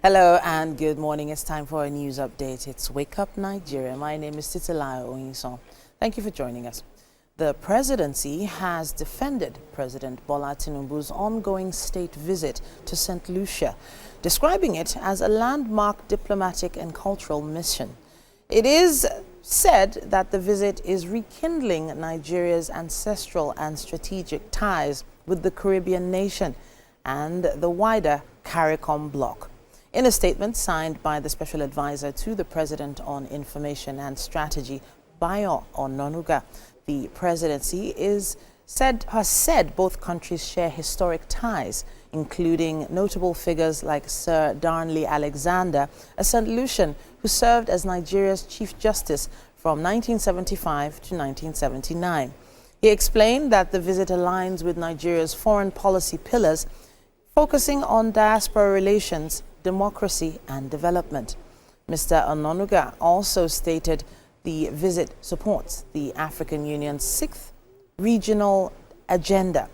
Hello and good morning. It's time for a news update. It's Wake Up Nigeria. My name is Titilayo Oyinson. Thank you for joining us. The presidency has defended President Bola Tinubu's ongoing state visit to Saint Lucia, describing it as a landmark diplomatic and cultural mission. It is said that the visit is rekindling Nigeria's ancestral and strategic ties with the Caribbean nation and the wider CARICOM bloc. In a statement signed by the Special Advisor to the President on Information and Strategy, Bayo Onanuga, the presidency has said both countries share historic ties, including notable figures like Sir Darnley Alexander, a St. Lucian who served as Nigeria's Chief Justice from 1975 to 1979. He explained that the visit aligns with Nigeria's foreign policy pillars, focusing on diaspora relations, democracy and development. Mr. Onanuga also stated the visit supports the African Union's 6th regional agenda,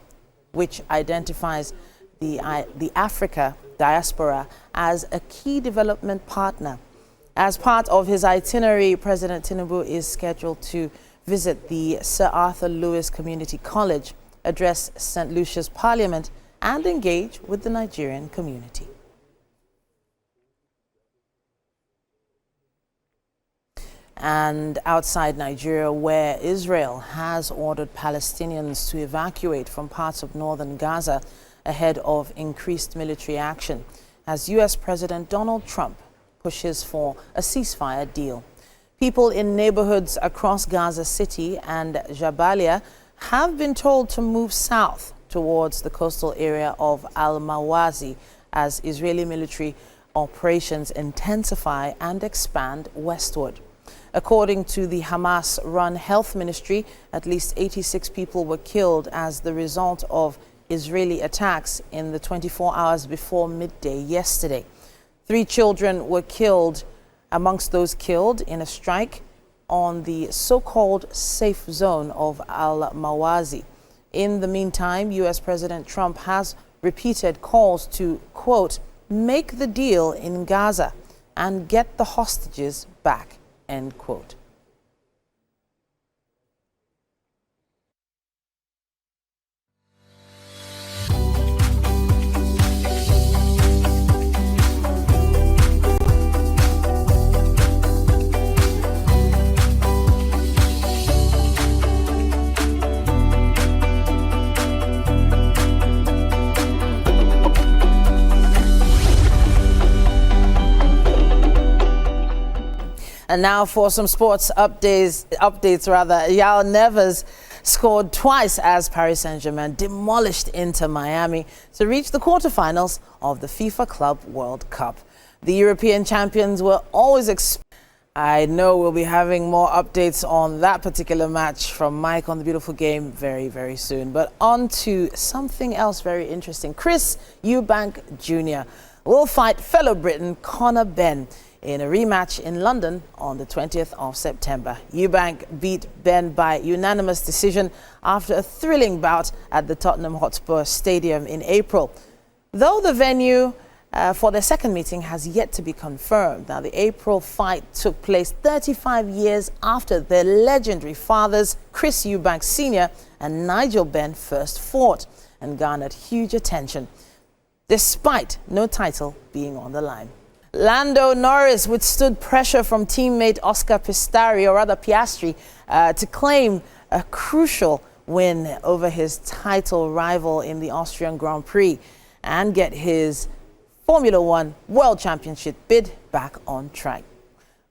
which identifies the Africa diaspora as a key development partner. As part of his itinerary, President Tinubu is scheduled to visit the Sir Arthur Lewis Community College, address St. Lucia's Parliament, and engage with the Nigerian community. And outside Nigeria, where Israel has ordered Palestinians to evacuate from parts of northern Gaza ahead of increased military action, as U.S. President Donald Trump pushes for a ceasefire deal. People in neighborhoods across Gaza City and Jabalia have been told to move south towards the coastal area of Al-Mawazi as Israeli military operations intensify and expand westward. According to the Hamas-run health ministry, at least 86 people were killed as the result of Israeli attacks in the 24 hours before midday yesterday. 3 children were killed amongst those killed in a strike on the so-called safe zone of Al-Mawazi. In the meantime, U.S. President Trump has repeated calls to, quote, make the deal in Gaza and get the hostages back, end quote. And now for some sports updates. João Neves scored twice as Paris Saint-Germain demolished Inter Miami to reach the quarterfinals of the FIFA Club World Cup. The European champions were always I know we'll be having more updates on that particular match from Mike on The Beautiful Game very, very soon. But on to something else very interesting. Chris Eubank Jr. will fight fellow Briton Conor Benn in a rematch in London on the 20th of September. Eubank beat Benn by unanimous decision after a thrilling bout at the Tottenham Hotspur Stadium in April. Though the venue for their second meeting has yet to be confirmed. Now, the April fight took place 35 years after their legendary fathers, Chris Eubank Sr. and Nigel Benn, first fought and garnered huge attention, despite no title being on the line. Lando Norris withstood pressure from teammate Oscar Piastri to claim a crucial win over his title rival in the Austrian Grand Prix and get his Formula One World Championship bid back on track.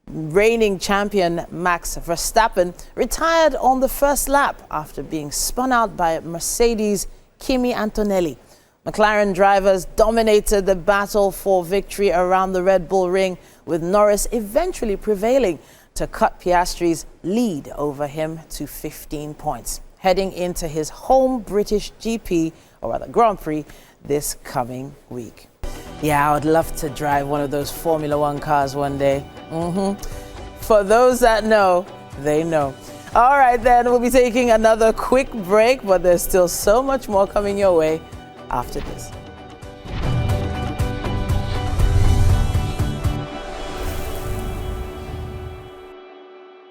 Reigning champion Max Verstappen retired on the first lap after being spun out by Mercedes' Kimi Antonelli. McLaren drivers dominated the battle for victory around the Red Bull Ring, with Norris eventually prevailing to cut Piastri's lead over him to 15 points, heading into his home British GP, or rather Grand Prix, this coming week. Yeah, I would love to drive one of those Formula One cars one day. For those that know, they know. All right, then, we'll be taking another quick break, but there's still so much more coming your way after this.